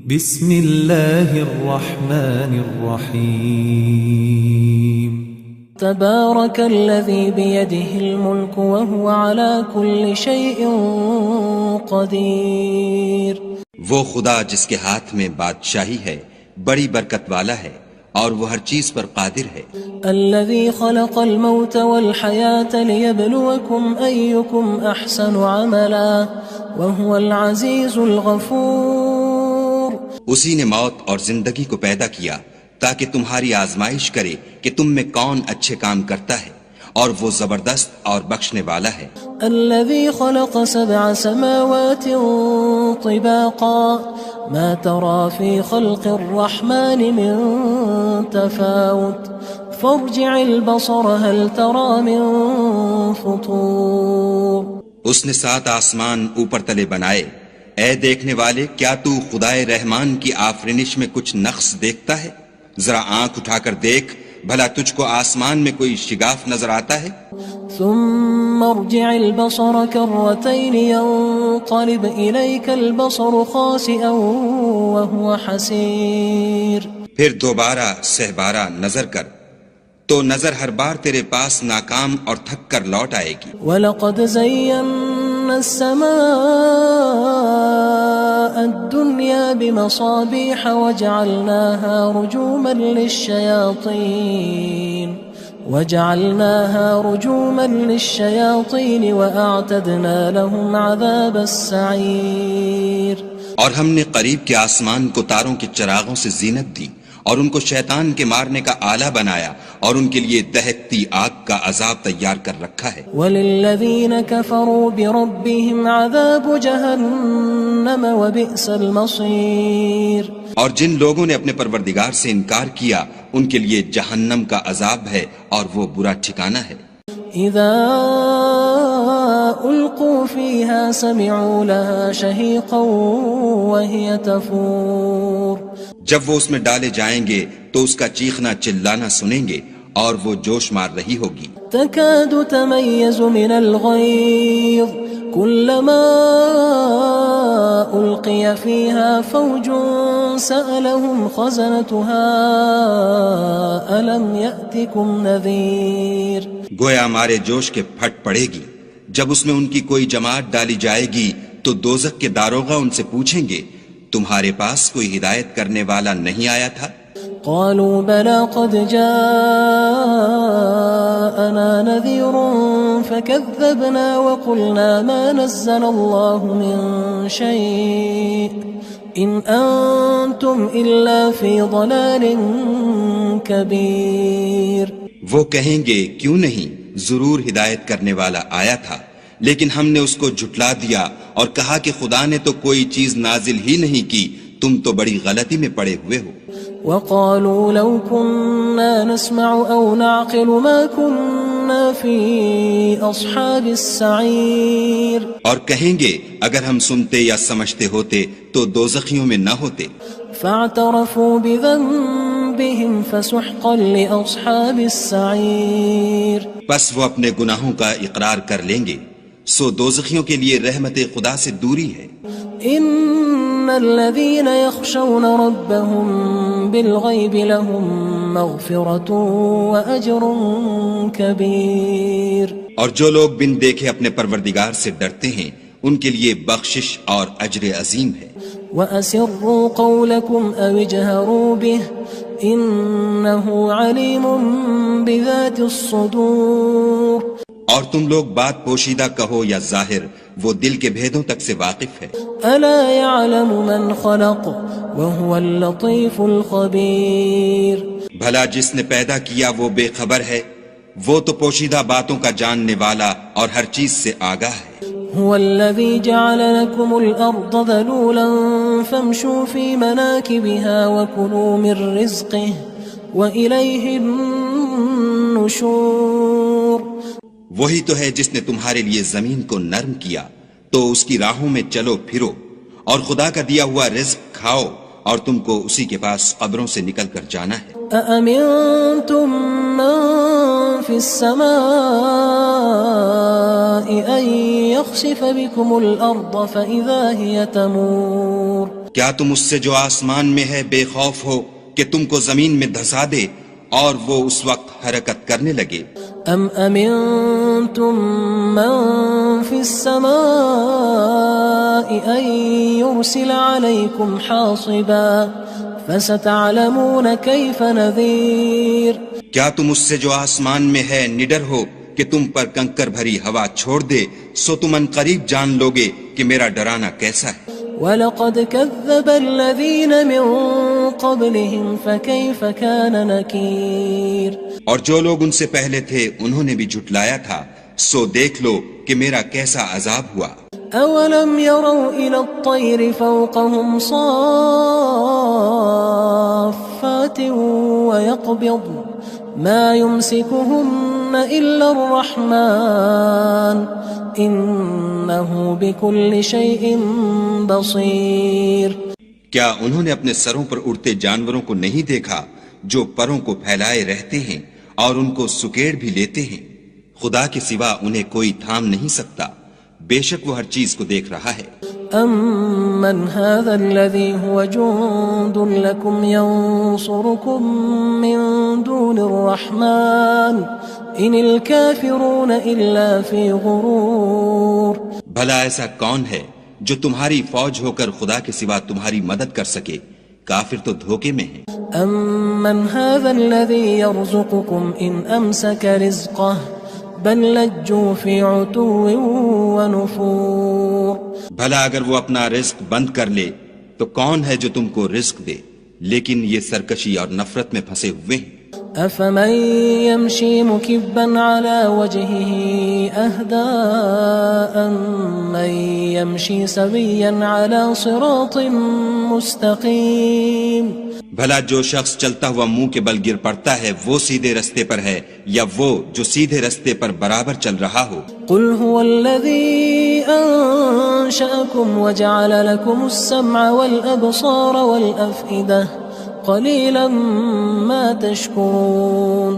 بسم اللہ الرحمن الرحیم تبارک الذی بیدہ الملک وہو علی کل شیء قدیر۔ وہ خدا جس کے ہاتھ میں بادشاہی ہے بڑی برکت والا ہے اور وہ ہر چیز پر قادر ہے۔ الذی خلق الموت والحیاة لیبلوکم ایکم احسن عملا وہو العزیز الغفور۔ اسی نے موت اور زندگی کو پیدا کیا تاکہ تمہاری آزمائش کرے کہ تم میں کون اچھے کام کرتا ہے، اور وہ زبردست اور بخشنے والا ہے۔ الذي خلق 7 سماوات طباقا ما ترى في خلق الرحمن من تفاوت فارجع البصر هل ترى من فطور۔ اس نے 7 آسمان اوپر تلے بنائے، اے دیکھنے والے کیا تو خدائے رحمان کی آفرینش میں کچھ نقص دیکھتا ہے؟ ذرا آنکھ اٹھا کر دیکھ، بھلا تجھ کو آسمان میں کوئی شگاف نظر آتا ہے؟ ثم ارجع البصر كرتين ينقلب إليك البصر خاسئا وهو حسير۔ پھر دوبارہ سہبارہ نظر کر تو نظر ہر بار تیرے پاس ناکام اور تھک کر لوٹ آئے گی۔ وَلَقَدْ زَيَّنَّا السَّمَاءَ الدُّنْيَا بِمَصَابِيحَ وَجَعَلْنَاهَا رُجُومًا لِلشَّيَاطِينِ وَأَعْتَدْنَا لَهُمْ عَذَابَ السَّعِيرِ۔ اور ہم نے قریب کے آسمان کو تاروں کے چراغوں سے زینت دی اور ان کو شیطان کے مارنے کا آلہ بنایا، اور ان کے لیے دہکتی آگ کا عذاب تیار کر رکھا ہے۔ وَلِلَّذِينَ كَفَرُوا بِرَبِّهِمْ عَذَابُ جَهَنَّمَ وَبِئْسَ الْمَصِيرُ۔ اور جن لوگوں نے اپنے پروردگار سے انکار کیا ان کے لیے جہنم کا عذاب ہے اور وہ برا ٹھکانہ ہے۔ اذا القوا فيها سمعوا لها شهيقا وهي تفور۔ جب وہ اس میں ڈالے جائیں گے تو اس کا چیخنا چلانا سنیں گے اور وہ جوش مار رہی ہوگی۔ تكاد تميز من الغيظ كلما ألقي فيها فوج سألهم خزنتها ألم يأتكم نذير۔ گویا ہمارے جوش کے پھٹ پڑے گی جب اس میں ان کی کوئی جماعت ڈالی جائے گی تو دوزخ کے داروغہ ان سے پوچھیں گے تمہارے پاس کوئی ہدایت کرنے والا نہیں آیا تھا؟ قالوا بلى قد جاءنا نذير فكذبنا وقلنا ما نزل الله من شيء إن أنتم إلا في ضلال كبير۔ وہ کہیں گے کیوں نہیں، ضرور ہدایت کرنے والا آیا تھا، لیکن ہم نے اس کو جھٹلا دیا اور کہا کہ خدا نے تو کوئی چیز نازل ہی نہیں کی، تم تو بڑی غلطی میں پڑے ہوئے ہو۔ وقالوا لو كنا نسمع أو نعقل ما كنا في أصحاب السعير۔ اور کہیں گے اگر ہم سنتے یا سمجھتے ہوتے تو دوزخیوں میں نہ ہوتے۔ فاعترفوا بذنبهم فسحقا لأصحاب السعير۔ بس وہ اپنے گناہوں کا اقرار کر لیں گے، سو دوزخیوں کے لیے رحمت خدا سے دوری ہے۔ ان الذين يخشون ربهم بالغيب لهم مغفرة واجر كبير۔ اور جو لوگ بن دیکھے اپنے پروردگار سے ڈرتے ہیں ان کے لیے بخشش اور اجر عظیم ہے۔ وَأَسِرُّوا قَوْلَكُمْ أَوِ اجْهَرُوا بِهِ إِنَّهُ عَلِيمٌ بِذَاتِ الصُّدُورِ۔ اور تم لوگ بات پوشیدہ کہو یا ظاہر، وہ دل کے بھیدوں تک سے واقف ہے۔ أَلَا يَعْلَمُ مَنْ خَلَقَ وَهُوَ اللَّطِيفُ الْخَبِيرُ۔ بھلا جس نے پیدا کیا وہ بے خبر ہے، وہ تو پوشیدہ باتوں کا جاننے والا اور ہر چیز سے آگاہ ہے۔ هو الذي جعل لكم الأرض ذلولا فامشوا في مناكبها وكلوا من رزقه وإليه النشور۔ وہی تو ہے جس نے تمہارے لیے زمین کو نرم کیا تو اس کی راہوں میں چلو پھرو اور خدا کا دیا ہوا رزق کھاؤ اور تم کو اسی کے پاس قبروں سے نکل کر جانا ہے۔ أأمنتم من في السماء أن يخسف بكم الأرض فإذا هي تمور۔ کیا تم اس سے جو آسمان میں ہے بے خوف ہو کہ تم کو زمین میں دھسا دے اور وہ اس وقت حرکت کرنے لگے؟ ام امنتم من في السماء ان يرسل عليكم حاصبا فستعلمون كيف نذير. کیا تم اس سے جو آسمان میں ہے نڈر ہو کہ تم پر کنکر بھری ہوا چھوڑ دے، سو تم ان قریب جان لوگے کہ میرا ڈرانا کیسا ہے. وَلَقَدْ كَذَّبَ الَّذِينَ مِن قَبْلِهِمْ فَكَيْفَ كَانَ نَكِيرٌ. اور جو لوگ ان سے پہلے تھے انہوں نے بھی جھٹلایا تھا، سو دیکھ لو کہ میرا کیسا عذاب ہوا. أَوَلَمْ يَرَوْا إِلَى الطَّيْرِ فَوْقَهُمْ صَافَّاتٍ وَيَقْبِضْنَ مَا يُمْسِكُهُنَّ إِلَّا الرَّحْمَنُ إِنَّهُ بِكُلِّ شَيْءٍ بَصِيرٌ. کیا انہوں نے اپنے سروں پر اڑتے جانوروں کو نہیں دیکھا جو پروں کو پھیلائے رہتے ہیں اور ان کو سکیڑ بھی لیتے ہیں؟ خدا کے سوا انہیں کوئی تھام نہیں سکتا، بے شک وہ ہر چیز کو دیکھ رہا ہے. أَمَّنْ هَذَا الَّذِي هُوَ جُندٌ لَكُمْ يَنصُرُكُم مِّن دُونِ الرَّحْمَنِ إِنِ الْكَافِرُونَ إِلَّا فِي غُرُورٍ. بھلا ایسا کون ہے جو تمہاری فوج ہو کر خدا کے سوا تمہاری مدد کر سکے؟ کافر تو دھوکے میں ہیں. أَمَّنْ هَذَا الَّذِي يَرْزُقُكُمْ إِنْ أَمْسَكَ رِزْقَهُ بَلْ لَجُّوا فِي عُتُوٍّ وَنُفُورٍ. بھلا اگر وہ اپنا رزق بند کر لے تو کون ہے جو تم کو رزق دے؟ لیکن یہ سرکشی اور نفرت میں پھنسے ہوئے ہیں. أَفَمَن يَمْشِي مُكِبًّا عَلَى وَجْهِهِ أَهْدَىٰ أَمَّن يَمْشِي سَوِيًّا عَلَى صِرَاطٍ مُّسْتَقِيمٍ. بھلا جو شخص چلتا ہوا منہ کے بل گر پڑتا ہے وہ سیدھے رستے پر ہے یا وہ جو سیدھے رستے پر برابر چل رہا ہو؟ قُلْ هُوَ الَّذِي أَنشَأَكُمْ وَجَعَلَ لَكُمُ السَّمْعَ وَالْأَبْصَارَ وَالْأَفْئِدَةَ قَلِيلًا مَا تَشْكُرُونَ.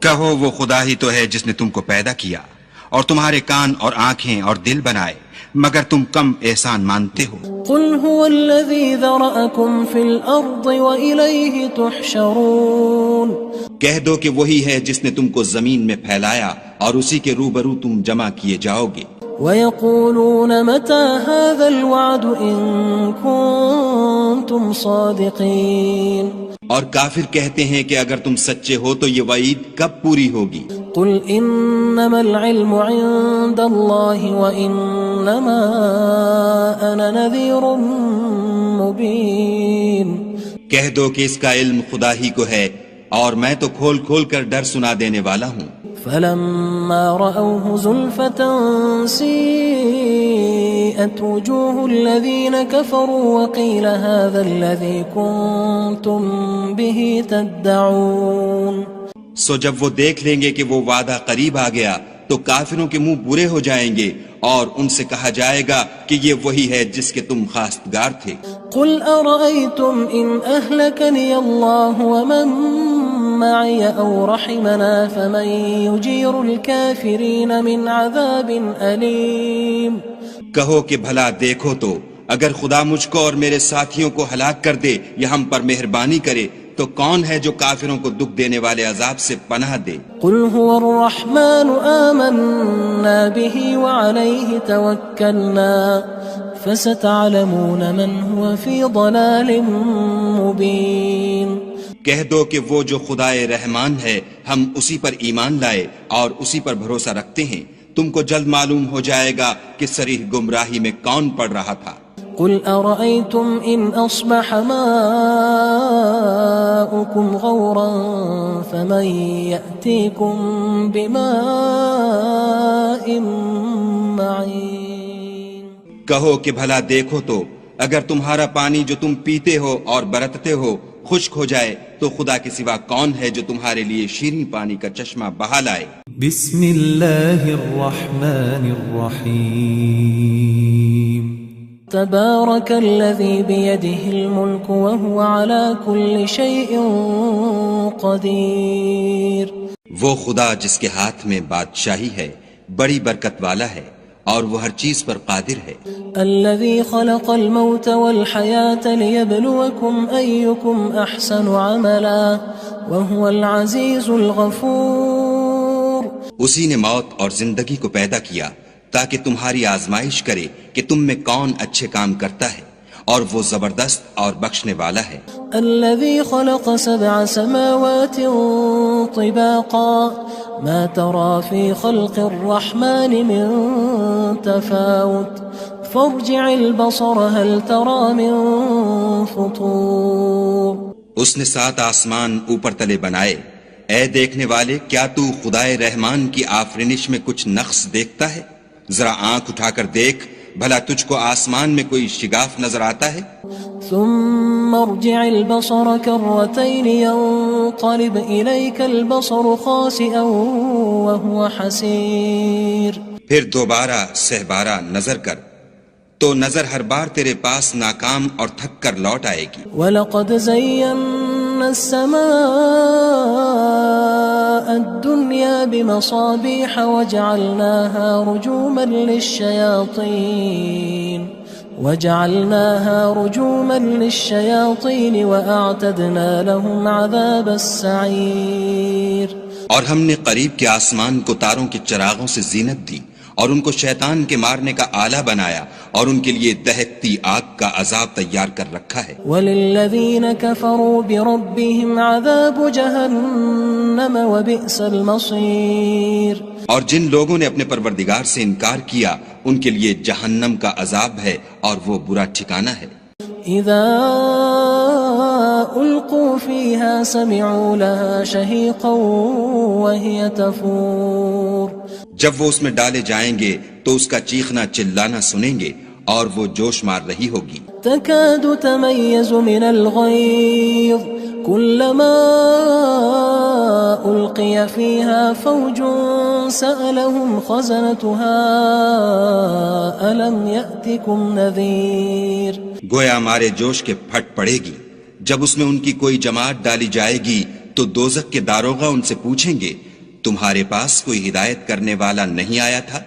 کہو وہ خدا ہی تو ہے جس نے تم کو پیدا کیا اور تمہارے کان اور آنکھیں اور دل بنائے، مگر تم کم احسان مانتے ہو. قُلْ هُوَ الَّذِي ذَرَأَكُمْ فِي الْأَرْضِ وَإِلَيْهِ تُحْشَرُونَ. کہہ دو کہ وہی ہے جس نے تم کو زمین میں پھیلایا اور اسی کے روبرو تم جمع کیے جاؤ گے. وَيَقُولُونَ مَتَى هَذَا الْوَعْدُ إِن كُنتُمْ صَادِقِينَ. اور کافر کہتے ہیں کہ اگر تم سچے ہو تو یہ وعید کب پوری ہوگی؟ قُلْ إِنَّمَا الْعِلْمُ عِندَ اللَّهِ وَإِنَّمَا أَنَا نَذِيرٌ مُّبِينٌ. کہہ دو کہ اس کا علم خدا ہی کو ہے اور میں تو کھول کھول کر ڈر سنا دینے والا ہوں. فَلَمَّا رَأَوْهُ زُلْفَةً سِيئَتْ وُجُوهُ الَّذِينَ كَفَرُوا وَقِيلَ هَذَا الَّذِي كُنتُم بِهِ تَدَّعُونَ. سو جب وہ دیکھ لیں گے کہ وہ وعدہ قریب آ گیا تو کافروں کے منہ برے ہو جائیں گے اور ان سے کہا جائے گا کہ یہ وہی ہے جس کے تم خواستگار تھے. قُلْ أَرَأَيْتُمْ إِنْ أَهْلَكَنِيَ اللَّهُ وَمَن مَّعِيَ أَوْ رَحِمَنَا فَمَن يُجِيرُ الْكَافِرِينَ مِنْ عَذَابٍ أَلِيمٍ. کہو کہ بھلا دیکھو تو اگر خدا مجھ کو اور میرے ساتھیوں کو ہلاک کر دے یا ہم پر مہربانی کرے تو کون ہے جو کافروں کو دکھ دینے والے عذاب سے پناہ دے؟ قُلْ هُوَ الرَّحْمَنُ آمَنَّا بِهِ وَعَلَيْهِ تَوَكَّلْنَا فَسَتَعْلَمُونَ مَنْ هُوَ فِي ضَلَالٍ مُّبِينٍ. کہہ دو کہ وہ جو خدائے رحمان ہے ہم اسی پر ایمان لائے اور اسی پر بھروسہ رکھتے ہیں، تم کو جلد معلوم ہو جائے گا کہ صریح گمراہی میں کون پڑ رہا تھا. قُلْ أَرَأَيْتُمْ إِنْ أَصْبَحَ مَاؤُكُمْ غَوْرًا فَمَن يَأْتِيكُم بِمَاءٍ مَّعِينٍ. کہو کہ بھلا دیکھو تو اگر تمہارا پانی جو تم پیتے ہو اور برتتے ہو خشک ہو جائے تو خدا کے سوا کون ہے جو تمہارے لیے شیریں پانی کا چشمہ بہا لائے. بسم اللہ الرحمن الرحیم. تبارك الذي بيده الملك وهو على كل شيء قدير. وہ خدا جس کے ہاتھ میں بادشاہی ہے بڑی برکت والا ہے اور وہ ہر چیز پر قادر ہے۔ الذي خلق الموت والحياة ليبلوكم أيكم أحسن عملا وهو العزيز الغفور۔ اسی نے موت اور زندگی کو پیدا کیا تاکہ تمہاری آزمائش کرے کہ تم میں کون اچھے کام کرتا ہے، اور وہ زبردست اور بخشنے والا ہے۔ الذي خلق 7 سماوات طباقا ما ترى في خلق الرحمن من تفاوت فارجع البصر هل ترى من فطور۔ اس نے 7 آسمان اوپر تلے بنائے، اے دیکھنے والے کیا تو خدائے رحمان کی آفرینش میں کچھ نقص دیکھتا ہے؟ ذرا آنکھ اٹھا کر دیکھ، بھلا تجھ کو آسمان میں کوئی شگاف نظر آتا ہے؟ ثم ارجع البصر كرتين ينقلب إليك البصر خاسئا وهو حسير۔ پھر دوبارہ سہبارہ نظر کر تو نظر ہر بار تیرے پاس ناکام اور تھک کر لوٹ آئے گی۔ وَلَقَدْ زَيَّنَّا السَّمَاءَ الدُّنْيَا بِمَصَابِيحَ وَجَعَلْنَاهَا رُجُومًا لِلشَّيَاطِينِ وَأَعْتَدْنَا لَهُمْ عَذَابَ السَّعِيرِ۔ اور ہم نے قریب کے آسمان کو تاروں کے چراغوں سے زینت دی اور ان کو شیطان کے مارنے کا آلہ بنایا اور ان کے لیے دہکتی آگ کا عذاب تیار کر رکھا ہے۔ وَلِلَّذِينَ كَفَرُوا بِرَبِّهِمْ عَذَابُ جَهَنَّمَ وَبِئْسَ الْمَصِيرُ۔ اور جن لوگوں نے اپنے پروردگار سے انکار کیا ان کے لیے جہنم کا عذاب ہے اور وہ برا ٹھکانہ ہے۔ اذا القوا فيها سمعوا لها شهيقا وهي تفور۔ جب وہ اس میں ڈالے جائیں گے تو اس کا چیخنا چلانا سنیں گے اور وہ جوش مار رہی ہوگی۔ تكاد تميز من الغيظ كلما ألقي فيها فوج سألهم خزنتها ألم يأتكم نذير۔ گویا مارے جوش کے پھٹ پڑے گی۔ جب اس میں ان کی کوئی جماعت ڈالی جائے گی تو دوزخ کے داروغہ ان سے پوچھیں گے تمہارے پاس کوئی ہدایت کرنے والا نہیں آیا تھا؟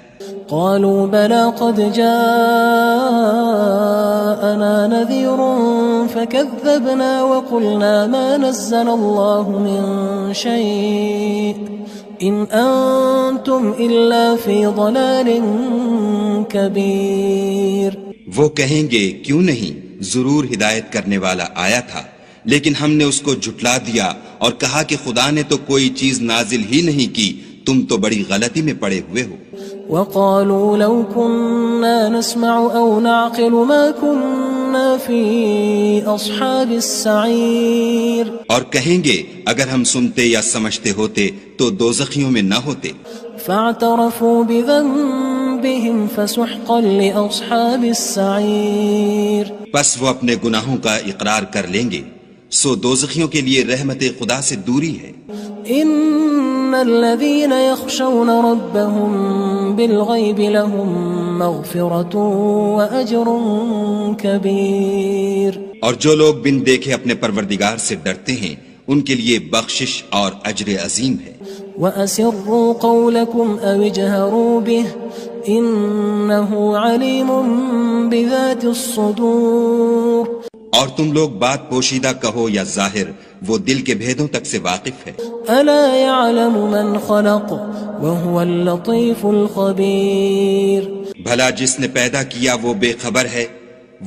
قالوا بلى قد جاءنا نذير فكذبنا وقلنا ما نزل الله من شيء إن أنتم إلا في ضلال كبير۔ وہ کہیں گے کیوں نہیں، ضرور ہدایت کرنے والا آیا تھا، لیکن ہم نے اس کو جھٹلا دیا اور کہا کہ خدا نے تو کوئی چیز نازل ہی نہیں کی، تم تو بڑی غلطی میں پڑے ہوئے ہو۔ وقالوا لو كنا نسمع أو نعقل ما كنا في أصحاب السعير۔ اور کہیں گے اگر ہم سنتے یا سمجھتے ہوتے تو دوزخیوں میں نہ ہوتے۔ فاعترفوا بذنبهم فسحقا لأصحاب السعير۔ پس وہ اپنے گناہوں کا اقرار کر لیں گے، سو دوزخیوں کے لیے رحمت خدا سے دوری ہے۔ ان الذين يخشون ربهم بالغيب لهم مغفرة واجر كبير۔ اور جو لوگ بن دیکھے اپنے پروردگار سے ڈرتے ہیں ان کے لیے بخشش اور اجر عظیم ہے۔ وَأَسِرُّوا قَوْلَكُمْ أَوِ اجْهَرُوا بِهِ إِنَّهُ عَلِيمٌ بِذَاتِ الصُّدُورِ۔ اور تم لوگ بات پوشیدہ کہو یا ظاہر، وہ دل کے بھیدوں تک سے واقف ہے۔ أَلَا يَعْلَمُ مَنْ خَلَقَ وَهُوَ اللَّطِيفُ الْخَبِيرُ۔ بھلا جس نے پیدا کیا وہ بے خبر ہے،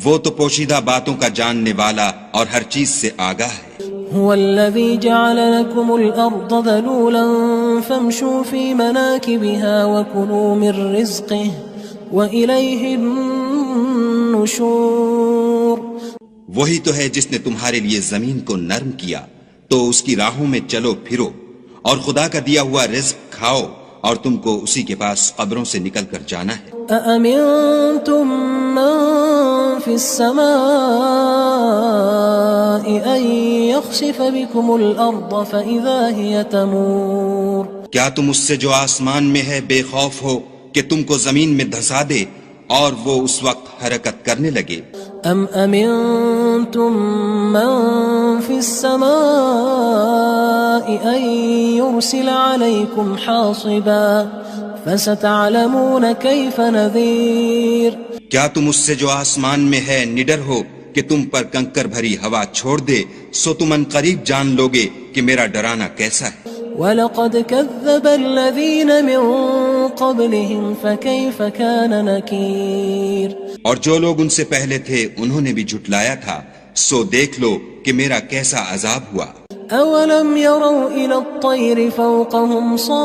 وہ تو پوشیدہ باتوں کا جاننے والا اور ہر چیز سے آگاہ ہے۔ هو الذي جعل لكم الأرض ذلولا فامشوا في مناكبها وكلوا من رزقه وإليه النشور۔ وہی تو ہے جس نے تمہارے لیے زمین کو نرم کیا تو اس کی راہوں میں چلو پھرو اور خدا کا دیا ہوا رزق کھاؤ اور تم کو اسی کے پاس قبروں سے نکل کر جانا ہے۔ أأمنتم من في السماء أن يخسف بكم الأرض فإذا هي تمور۔ کیا تم اس سے جو آسمان میں ہے بے خوف ہو کہ تم کو زمین میں دھسا دے اور وہ اس وقت حرکت کرنے لگے؟ ام امنتم من في السماء ان يرسل عليكم حاصبا فستعلمون كيف نذير کیا تم اس سے جو آسمان میں ہے نڈر ہو کہ تم پر کنکر بھری ہوا چھوڑ دے، سو تم ان قریب جان لوگے کہ میرا ڈرانا کیسا ہے۔ وَلَقَدْ كَذَّبَ الَّذِينَ مِن قَبْلِهِمْ فَكَيْفَ كَانَ نَكِيرٌ اور جو لوگ ان سے پہلے تھے انہوں نے بھی جھٹلایا تھا، سو دیکھ لو کہ میرا کیسا عذاب ہوا۔ أَوَلَمْ يَرَوْا إِلَى الطَّيْرِ فَوْقَهُمْ صَافَّاتٍ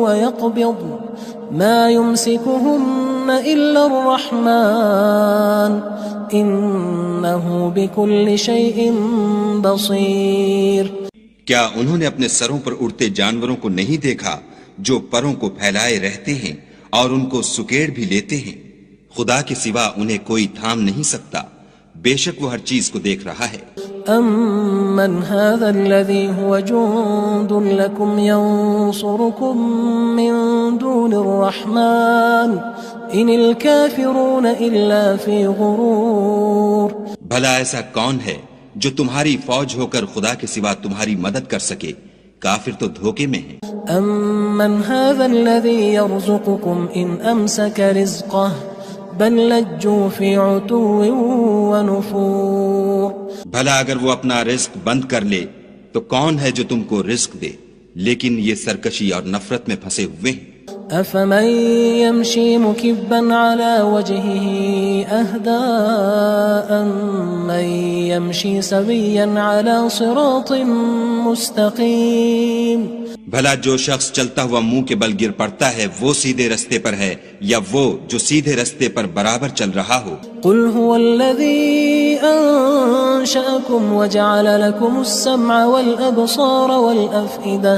وَيَقْبِضْنَ مَا يُمْسِكُهُنَّ إِلَّا الرَّحْمَنُ إِنَّهُ بِكُلِّ شَيْءٍ بَصِيرٌ کیا انہوں نے اپنے سروں پر اڑتے جانوروں کو نہیں دیکھا جو پروں کو پھیلائے رہتے ہیں اور ان کو سکیڑ بھی لیتے ہیں؟ خدا کے سوا انہیں کوئی تھام نہیں سکتا، بے شک وہ ہر چیز کو دیکھ رہا ہے۔ أَمَّنْ هَذَا الَّذِي هُوَ جُندٌ لَكُمْ يَنصُرُكُم مِّن دُونِ الرَّحْمَنِ إِنِ الْكَافِرُونَ إِلَّا فِي غُرُورٍ بھلا ایسا کون ہے جو تمہاری فوج ہو کر خدا کے سوا تمہاری مدد کر سکے؟ کافر تو دھوکے میں ہیں۔ أَمَّنْ هَذَا الَّذِي يَرْزُقُكُمْ إِنْ أَمْسَكَ رِزْقَهُ بَلْ لَجُّوا فِي عُتُوٍّ وَنُفُورٍ بھلا اگر وہ اپنا رزق بند کر لے تو کون ہے جو تم کو رزق دے؟ لیکن یہ سرکشی اور نفرت میں پھنسے ہوئے ہیں۔ أَفَمَن يَمْشِي مُكِبًّا عَلَى وَجْهِهِ أَهْدَىٰ أَمَّن يَمْشِي سَوِيًّا عَلَى صِرَاطٍ مُّسْتَقِيمٍ بھلا جو شخص چلتا ہوا منہ کے بل گر پڑتا ہے وہ سیدھے رستے پر ہے یا وہ جو سیدھے رستے پر برابر چل رہا ہو؟ قُلْ هُوَ الَّذِي أَنشَأَكُمْ وَجَعَلَ لَكُمُ السَّمْعَ وَالْأَبْصَارَ وَالْأَفْئِدَةَ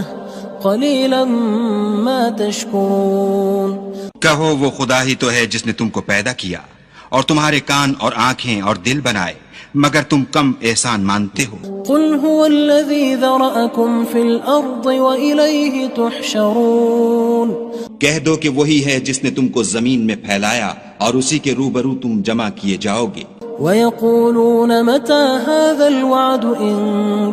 قَلِيلًا مَا تَشْكُرُونَ کہو وہ خدا ہی تو ہے جس نے تم کو پیدا کیا اور تمہارے کان اور آنکھیں اور دل بنائے، مگر تم کم احسان مانتے ہو۔ قُلْ هُوَ الَّذِي ذَرَأَكُمْ فِي الْأَرْضِ وَإِلَيْهِ تُحْشَرُونَ کہہ دو کہ وہی ہے جس نے تم کو زمین میں پھیلایا اور اسی کے روبرو تم جمع کیے جاؤ گے۔ وَيَقُولُونَ مَتَى هَذَا الْوَعْدُ إِن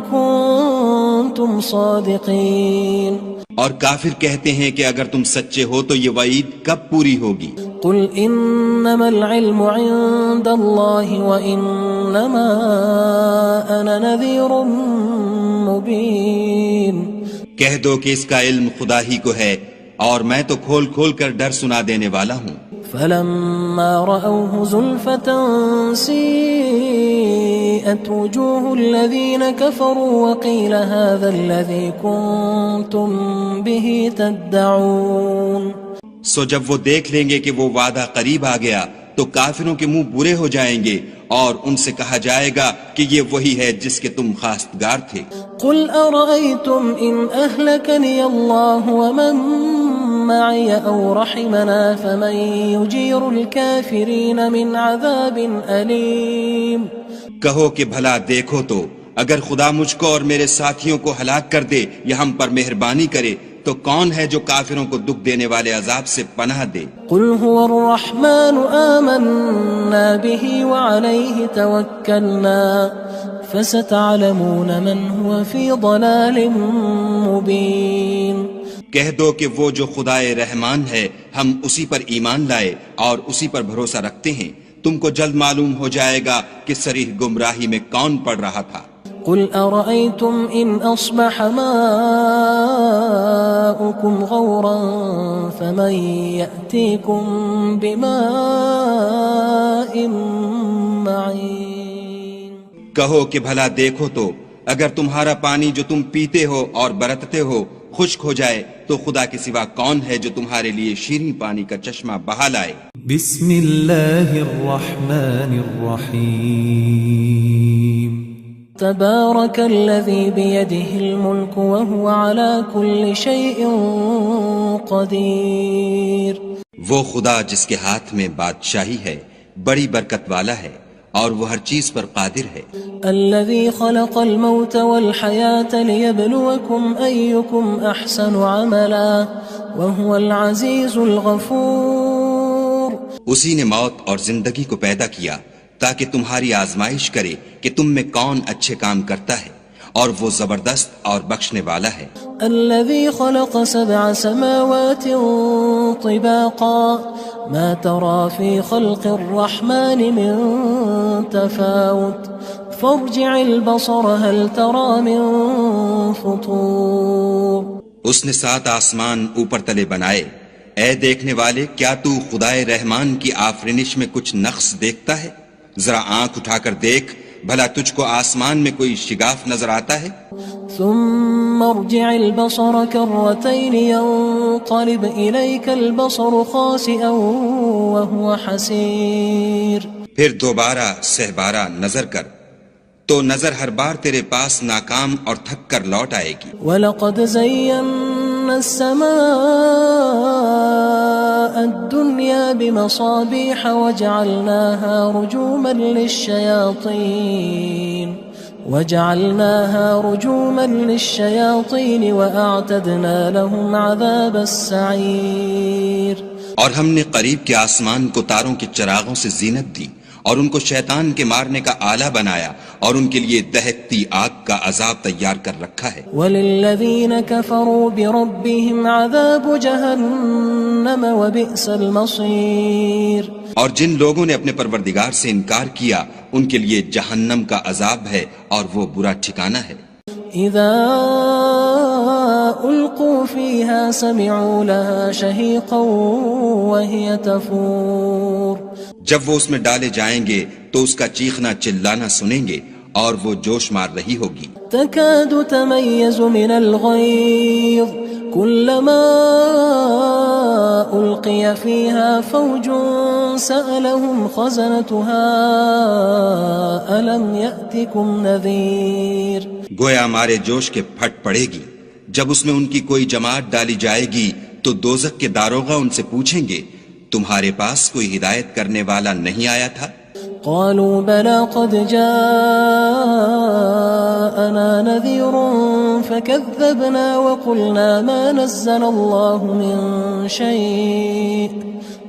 كُنتُمْ صَادِقِينَ اور کافر کہتے ہیں کہ اگر تم سچے ہو تو یہ وعید کب پوری ہوگی؟ قُلْ إِنَّمَا الْعِلْمُ عِندَ اللَّهِ وَإِنَّمَا أَنَا نَذِيرٌ مُّبِينٌ کہہ دو کہ اس کا علم خدا ہی کو ہے اور میں تو کھول کھول کر ڈر سنا دینے والا ہوں۔ فَلَمَّا رَأَوْهُ زُلْفَةً سِيئَتْ وُجُوهُ الَّذِينَ كَفَرُوا وَقِيلَ هَذَا الَّذِي كُنتُم بِهِ تَدَّعُونَ سو جب وہ دیکھ لیں گے کہ وہ وعدہ قریب آ گیا تو کافروں کے منہ برے ہو جائیں گے اور ان سے کہا جائے گا کہ یہ وہی ہے جس کے تم خواستگار تھے۔ قُلْ أَرَأَيْتُمْ إِنْ أَهْلَكَنِيَ اللَّهُ وَمَن مَّعِيَ أَوْ رَحِمَنَا فَمَن يُجِيرُ الْكَافِرِينَ مِنْ عَذَابٍ أَلِيمٍ کہو کہ بھلا دیکھو تو اگر خدا مجھ کو اور میرے ساتھیوں کو ہلاک کر دے یا ہم پر مہربانی کرے تو کون ہے جو کافروں کو دکھ دینے والے عذاب سے پناہ دے؟ قُلْ هُوَ الرَّحْمَنُ آمَنَّا بِهِ وَعَلَيْهِ تَوَكَّلْنَا فَسَتَعْلَمُونَ مَنْ هُوَ فِي ضَلَالٍ مُّبِينٍ کہہ دو کہ وہ جو خدائے رحمان ہے ہم اسی پر ایمان لائے اور اسی پر بھروسہ رکھتے ہیں، تم کو جلد معلوم ہو جائے گا کہ صریح گمراہی میں کون پڑ رہا تھا۔ قُلْ أَرَأَيْتُمْ إِنْ أَصْبَحَ مَاؤُكُمْ غَوْرًا فَمَن يَأْتِيكُم بِمَاءٍ مَّعِينٍ کہو کہ بھلا دیکھو تو اگر تمہارا پانی جو تم پیتے ہو اور برتتے ہو خشک ہو جائے تو خدا کے سوا کون ہے جو تمہارے لیے شیریں پانی کا چشمہ بہا لائے؟ بسم اللہ الرحمن الرحیم تبارك الذي بيده الملك وهو على كل شيء قدير وہ خدا جس کے ہاتھ میں بادشاہی ہے بڑی برکت والا ہے اور وہ ہر چیز پر قادر ہے۔ الذي خلق الموت والحياة ليبلوكم أيكم أحسن عملا وهو العزيز الغفور اسی نے موت اور زندگی کو پیدا کیا تاکہ تمہاری آزمائش کرے کہ تم میں کون اچھے کام کرتا ہے، اور وہ زبردست اور بخشنے والا ہے۔ الذي خلق 7 سماوات طباقا ما ترى في خلق الرحمن من تفاوت فارجع البصر هل ترى من فطور۔ اس نے 7 آسمان اوپر تلے بنائے، اے دیکھنے والے کیا تو خدائے رحمان کی آفرینش میں کچھ نقص دیکھتا ہے؟ ذرا آنکھ اٹھا کر دیکھ، بھلا تجھ کو آسمان میں کوئی شگاف نظر آتا ہے؟ ثم ارجع البصر كرتين ينقلب إليك البصر خاسئا وهو حسير۔ پھر دوبارہ سہبارہ نظر کر تو نظر ہر بار تیرے پاس ناکام اور تھک کر لوٹ آئے گی۔ وَلَقَدْ زَيَّنَّا السَّمَاءَ الدُّنْيَا بِمَصَابِيحَ وَجَعَلْنَاهَا رُجُومًا لِلشَّيَاطِينِ وَأَعْتَدْنَا لَهُمْ عَذَابَ السَّعِيرِ۔ اور ہم نے قریب کے آسمان کو تاروں کے چراغوں سے زینت دی اور ان کو شیطان کے مارنے کا آلہ بنایا اور ان کے لیے دہکتی آگ کا عذاب تیار کر رکھا ہے۔ وَلِلَّذِينَ كَفَرُوا بِرَبِّهِمْ عَذَابُ جَهَنَّمَ وَبِئْسَ الْمَصِيرُ۔ اور جن لوگوں نے اپنے پروردگار سے انکار کیا ان کے لیے جہنم کا عذاب ہے اور وہ برا ٹھکانہ ہے۔ اذا القوا فيها سمعوا لها شهيقا وهي تفور۔ جب وہ اس میں ڈالے جائیں گے تو اس کا چیخنا چلانا سنیں گے اور وہ جوش مار رہی ہوگی۔ تكاد تميز من الغيظ كلما ألقي فيها فوج سألهم خزنتها ألم يأتكم نذير۔ گویا ہمارے جوش کے پھٹ پڑے گی جب اس میں ان کی کوئی جماعت ڈالی جائے گی تو دوزخ کے داروغہ ان سے پوچھیں گے تمہارے پاس کوئی ہدایت کرنے والا نہیں آیا تھا؟ قالوا بلى قد جاءنا نذير فكذبنا وقلنا ما نزل الله من شيء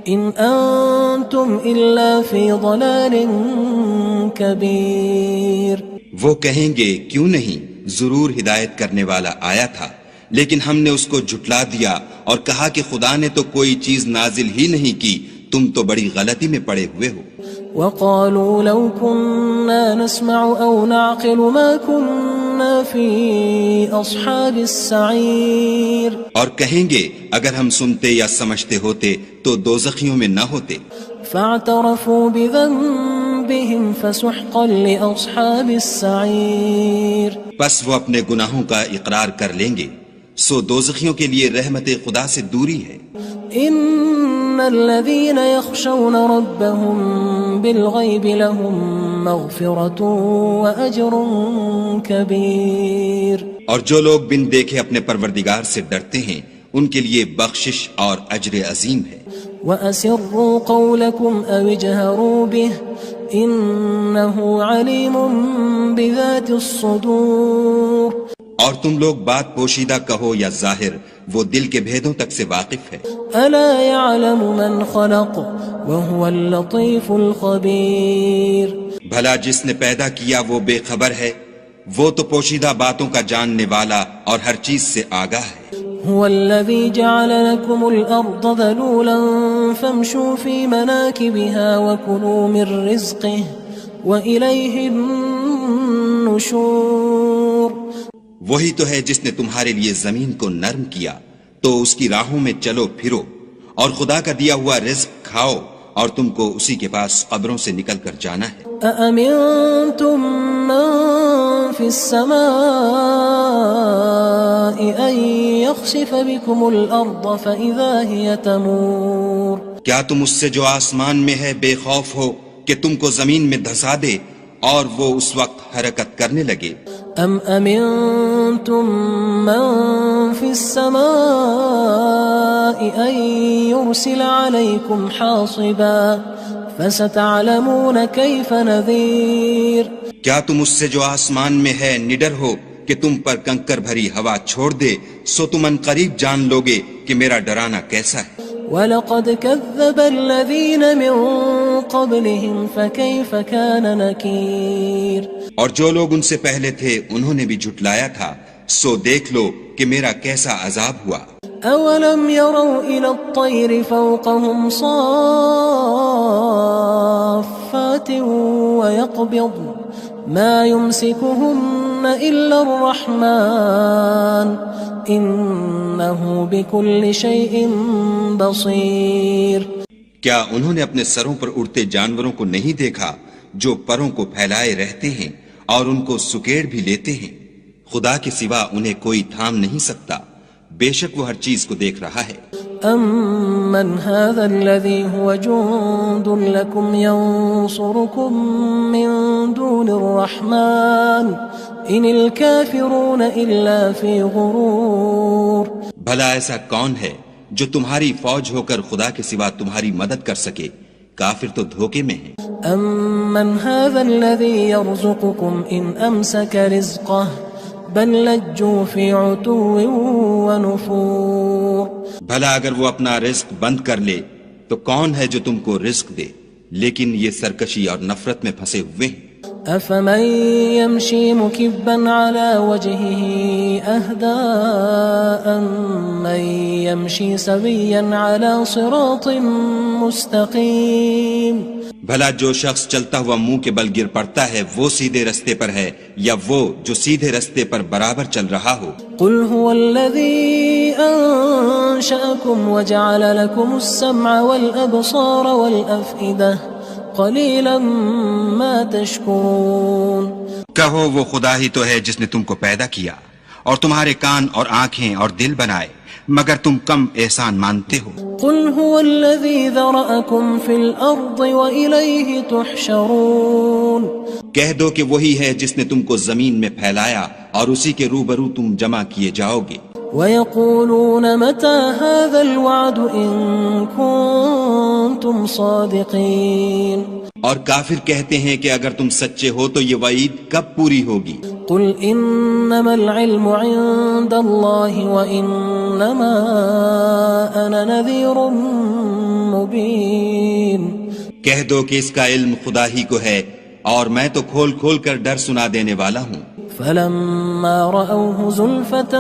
إن أنتم إلا في ضلال كبير۔ وہ کہیں گے کیوں نہیں، ضرور ہدایت کرنے والا آیا تھا، لیکن ہم نے اس کو جھٹلا دیا اور کہا کہ خدا نے تو کوئی چیز نازل ہی نہیں کی، تم تو بڑی غلطی میں پڑے ہوئے ہو۔ وقالوا لو كنا نسمع أو نعقل ما كنا في أصحاب السعير۔ اور کہیں گے اگر ہم سنتے یا سمجھتے ہوتے تو دوزخیوں میں نہ ہوتے۔ فاعترفوا بذنبهم فسحقا لأصحاب السعير۔ پس وہ اپنے گناہوں کا اقرار کر لیں گے، سو دوزخیوں کے لیے رحمت خدا سے دوری ہے۔ ان الذين يخشون ربهم بالغيب لهم مغفرة واجر كبير۔ اور جو لوگ بن دیکھے اپنے پروردگار سے ڈرتے ہیں ان کے لیے بخشش اور اجر عظیم ہے۔ وَأَسِرُّوا قَوْلَكُمْ أَوِ اجْهَرُوا بِهِ إِنَّهُ عَلِيمٌ بِذَاتِ الصُّدُورِ۔ اور تم لوگ بات پوشیدہ کہو یا ظاہر، وہ دل کے بھیدوں تک سے واقف ہے۔ أَلَا يَعْلَمُ مَنْ خَلَقَ وَهُوَ اللَّطِيفُ الْخَبِيرُ۔ بھلا جس نے پیدا کیا وہ بے خبر ہے، وہ تو پوشیدہ باتوں کا جاننے والا اور ہر چیز سے آگاہ ہے۔ هو الذي جعل لكم الأرض ذلولا فامشوا في مناكبها وكلوا من رزقه وإليه النشور۔ وہی تو ہے جس نے تمہارے لیے زمین کو نرم کیا تو اس کی راہوں میں چلو پھرو اور خدا کا دیا ہوا رزق کھاؤ اور تم کو اسی کے پاس قبروں سے نکل کر جانا ہے۔ أأمنتم من في السماء أن يخسف بكم الأرض فإذا هي تمور۔ کیا تم اس سے جو آسمان میں ہے بے خوف ہو کہ تم کو زمین میں دھسا دے اور وہ اس وقت حرکت کرنے لگے؟ أم أمنتم من في السماء أن يرسل عليكم حاصبا فستعلمون كيف نذير۔ کیا تم اس سے جو آسمان میں ہے نڈر ہو کہ تم پر کنکر بھری ہوا چھوڑ دے، سو تم ان قریب جان لوگے کہ میرا ڈرانا کیسا ہے۔ وَلَقَدْ كَذَّبَ الَّذِينَ مِن قَبْلِهِمْ فَكَيْفَ كَانَ نَكِيرِ اور جو لوگ ان سے پہلے تھے انہوں نے بھی جھٹلایا تھا، سو دیکھ لو کہ میرا کیسا عذاب ہوا۔ أَوَلَمْ يَرَوْا إِلَى الطَّيْرِ فَوْقَهُمْ صَافَّاتٍ وَيَقْبِضْنَ مَا يُمْسِكُهُنَّ إِلَّا الرَّحْمَنُ إِنَّهُ بِكُلِّ شَيْءٍ بَصِيرٌ۔ کیا انہوں نے اپنے سروں پر اڑتے جانوروں کو نہیں دیکھا جو پروں کو پھیلائے رہتے ہیں اور ان کو سکیڑ بھی لیتے ہیں؟ خدا کے سوا انہیں کوئی تھام نہیں سکتا، بے شک وہ ہر چیز کو دیکھ رہا ہے۔ أَمَّنْ هَذَا الَّذِي هُوَ جُندٌ لَكُمْ يَنصُرُكُم مِّن دُونِ الرَّحْمَنِ إِنِ الْكَافِرُونَ إِلَّا فِي غُرُورٍ۔ بھلا ایسا کون ہے جو تمہاری فوج ہو کر خدا کے سوا تمہاری مدد کر سکے؟ کافر تو دھوکے میں ہیں۔ أَمَّنْ هَذَا الَّذِي يَرْزُقُكُمْ إِنْ أَمْسَكَ رِزْقَهُ بَلْ لَجُّوا فِي عُتُوٍّ وَنُفُورٍ۔ بھلا اگر وہ اپنا رزق بند کر لے تو کون ہے جو تم کو رزق دے؟ لیکن یہ سرکشی اور نفرت میں پھنسے ہوئے ہیں۔ أَفَمَن يَمْشِي مُكِبًّا عَلَى وَجْهِهِ أَهْدَىٰ أَمَّن يَمْشِي سَوِيًّا عَلَى صِرَاطٍ مُّسْتَقِيمٍ۔ بھلا جو شخص چلتا ہوا منہ کے بل گر پڑتا ہے وہ سیدھے رستے پر ہے یا وہ جو سیدھے رستے پر برابر چل رہا ہو؟ قُلْ هُوَ الَّذِي أَنشَأَكُمْ وَجَعَلَ لَكُمُ السَّمْعَ وَالْأَبْصَارَ وَالْأَفْئِدَةَ قَلِيلًا مَا تَشْكُرُونَ۔ کہو وہ خدا ہی تو ہے جس نے تم کو پیدا کیا اور تمہارے کان اور آنکھیں اور دل بنائے، مگر تم کم احسان مانتے ہو۔ قُلْ هُوَ الَّذِي ذَرَأَكُمْ فِي الْأَرْضِ وَإِلَيْهِ تُحْشَرُونَ۔ کہہ دو کہ وہی ہے جس نے تم کو زمین میں پھیلایا اور اسی کے روبرو تم جمع کیے جاؤ گے۔ وَيَقُولُونَ مَتَى هَذَا الْوَعْدُ إِن كُنتُمْ صَادِقِينَ۔ اور کافر کہتے ہیں کہ اگر تم سچے ہو تو یہ وعید کب پوری ہوگی؟ قُلْ إِنَّمَا الْعِلْمُ عِندَ اللَّهِ وَإِنَّمَا أَنَا نَذِيرٌ مُّبِينٌ۔ کہہ دو کہ اس کا علم خدا ہی کو ہے اور میں تو کھول کھول کر ڈر سنا دینے والا ہوں۔ فَلَمَّا رَأَوْهُ زُلْفَةً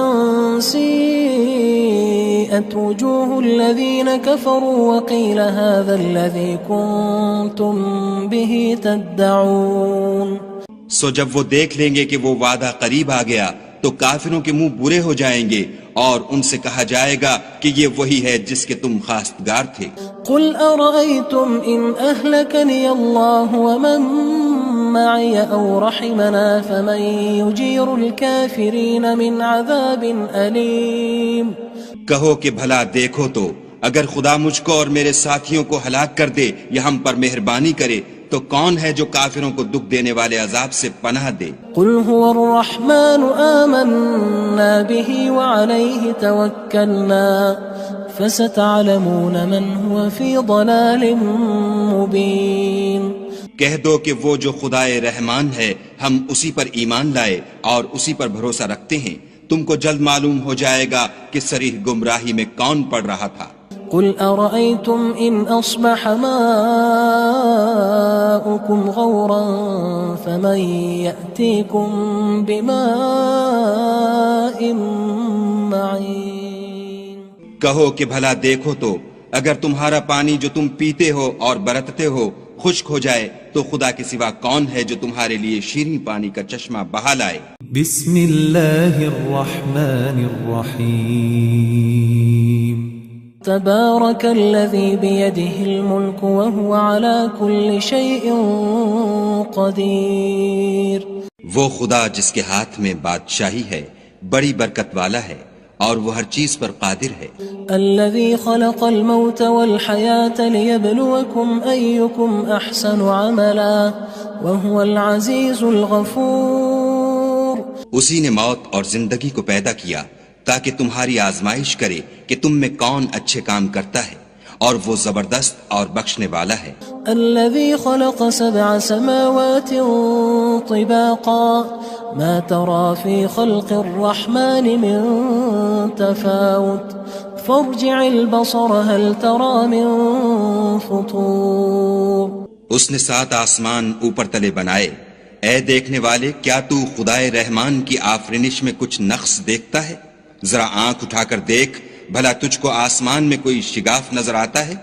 سِيئَتْ وُجُوهُ الَّذِينَ كَفَرُوا وَقِيلَ هَذَا الَّذِي كُنتُم بِهِ تَدَّعُونَ۔ سو جب وہ دیکھ لیں گے کہ وہ وعدہ قریب آ گیا تو کافروں کے منہ برے ہو جائیں گے اور ان سے کہا جائے گا کہ یہ وہی ہے جس کے تم خواستگار تھے۔ قُلْ أَرَأَيْتُمْ إِنْ أَهْلَكَنِيَ اللَّهُ وَمَن مَّعِيَ أَوْ رَحِمَنَا فَمَن يُجِيرُ الْكَافِرِينَ مِنْ عَذَابٍ أَلِيمٍ۔ کہو کہ بھلا دیکھو تو اگر خدا مجھ کو اور میرے ساتھیوں کو ہلاک کر دے یا ہم پر مہربانی کرے تو کون ہے جو کافروں کو دکھ دینے والے عذاب سے پناہ دے؟ قُلْ هُوَ الرَّحْمَنُ آمَنَّا بِهِ وَعَلَيْهِ تَوَكَّلْنَا فَسَتَعْلَمُونَ مَنْ هُوَ فِي ضَلَالٍ مُّبِينٍ۔ کہہ دو کہ وہ جو خدائے رحمان ہے ہم اسی پر ایمان لائے اور اسی پر بھروسہ رکھتے ہیں، تم کو جلد معلوم ہو جائے گا کہ صریح گمراہی میں کون پڑ رہا تھا۔ قُلْ أَرَأَيْتُمْ إِنْ أَصْبَحَ مَاؤُكُمْ غَوْرًا فَمَن يَأْتِيكُم بِمَاءٍ مَّعِينٍ۔ کہو کہ بھلا دیکھو تو اگر تمہارا پانی جو تم پیتے ہو اور برتتے ہو خشک ہو جائے تو خدا کے سوا کون ہے جو تمہارے لیے شیریں پانی کا چشمہ بہا لائے؟ بسم اللہ الرحمن الرحیم۔ تبارك الذي بيده الملك وهو على كل شيء قدير۔ وہ خدا جس کے ہاتھ میں بادشاہی ہے بڑی برکت والا ہے اور وہ ہر چیز پر قادر ہے۔ الذي خلق الموت والحياة ليبلوكم أيكم أحسن عملا وهو العزيز الغفور۔ اسی نے موت اور زندگی کو پیدا کیا تاکہ تمہاری آزمائش کرے کہ تم میں کون اچھے کام کرتا ہے اور وہ زبردست اور بخشنے والا ہے۔ الذي خلق 7 سماوات طباقا ما ترى في خلق الرحمن من تفاوت فارجع البصر هل ترى من فطور. اس نے 7 آسمان اوپر تلے بنائے. اے دیکھنے والے کیا تو خدائے رحمان کی آفرینش میں کچھ نقص دیکھتا ہے؟ ذرا آنکھ اٹھا کر دیکھ بھلا تجھ کو آسمان میں کوئی شگاف نظر آتا ہے؟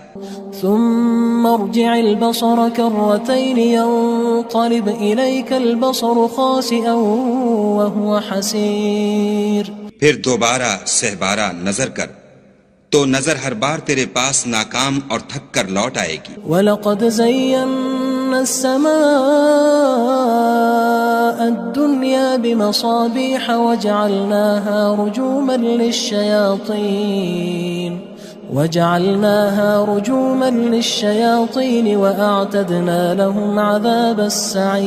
ثم ارجع البصر كرتين ينقلب إليك البصر خاسئا وهو حسير. پھر دوبارہ سہبارہ نظر کر تو نظر ہر بار تیرے پاس ناکام اور تھک کر لوٹ آئے گی. وَلَقَدْ زَيَّنَّا السَّمَاءَ الدُّنْيَا بِمَصَابِيحَ وَجَعَلْنَاهَا رُجُومًا لِلشَّيَاطِينِ وَأَعْتَدْنَا لَهُمْ عَذَابَ السَّعِيرِ.